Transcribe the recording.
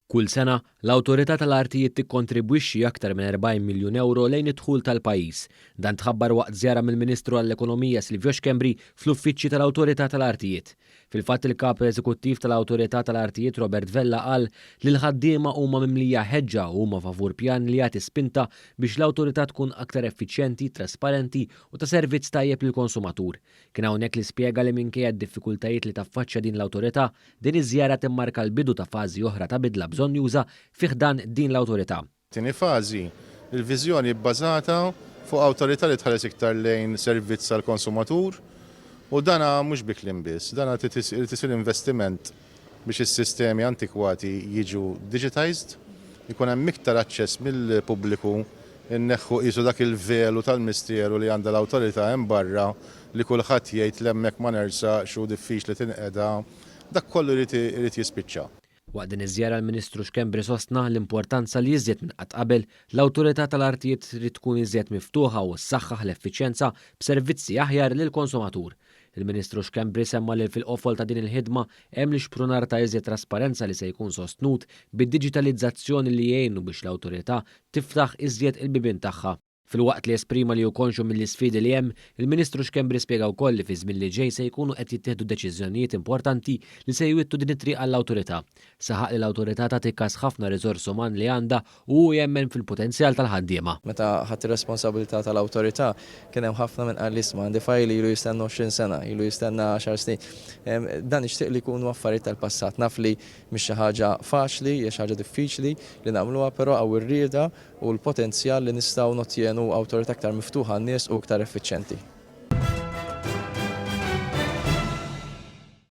Kull sena, l-Awtorità tal-Artijiet tikkontribwixxi aktar minn 40 miljun euro lejn id-dħul tal-pajjiż. Dan tħabbar waqt żjara mill-Ministru għall-Ekonomija Silvio Xkembri fl-uffiċċji tal-Awtorità tal-Artijiet. Fil-fatt il-Kap Eżekuttiv tal-Awtorità tal-Artijiet Robert Vella qal li l-ħaddiema huma mimlija ħeġġa u huma favur pjan li jagħti spinta biex l-awtorità tkun aktar effiċjenti, trasparenti u ta' servizz tajjeb lill-konsumatur. Kien hawnhekk li spjega li minkejja d-diffikultajiet li taffaċċja din l-awtorità, din iż-żjara timmarka l-bidu ta' fażi oħra ta' bidla bżonn juża fih dan din l-awtorità. Tieni fażi, il-viżjoni bbażata fuq awtorità li tħares iktar lejn servizz għall konsumatur u dana mhux bi kliem biss, dana tisir investiment biex is-sistemi antikwati jiġu digitized, ikun hemm iktar aċċess mill-pubbliku inneħħu qisu dak il-velu tal-mistieru li għandha l-awtorità hemm barra li kulħadd jgħid l-hemmhekk ma nersaqx u diffiċli tinqeda, dak kollu irid jispiċċa. Waqt din iż-żjara l-Ministru Xkembri sostna l-importanza li jiżjed minn qatt qabel l-Awtorità tal-Artijiet trid tkun iżjed miftuħa u ssaħħaħ l-effiċjenza b'servizzi aħjar lill-konsumatur. Il-Ministru Xkembri semma li fil-qofol ta' din il-ħidma hemm l-ixprunar ta' iżjed trasparenza li se jkun sostnut bid-diġitalizzazzjoni li jgħinu biex l-awtorità tiftaħ iżjed il-bibien tagħha. Fil-waqt li esprima li hu konxu mill-isfidi li hemm, il-Ministru Xkembri spjega wkoll li fi żmien li ġej se jkunu qed jittieħdu deċiżjonijiet importanti li se jwittu din it-triq għall-awtorità. Saħaq li l-awtorità tagħti każ ħafna riżors uman li għandha u jemmen fil-potenzjal tal-ħaddiema. Meta ħadd ir-responsabilità tal-awtorità kien hemm ħafna minn qal isma' għandi fajli ilu jistenna 20 sena, ilu jistenna 10 snin. Dan ixtieq li jkunu affarijiet tal-passat. Naf li mhix xi ħaġa faċli, hija xi ħaġa diffiċli li nagħmluha, però hawn ir-rieda u l-potenzjal li nistgħu notjenu awtorità aktar miftuħa għan-nies u aktar effiċjenti.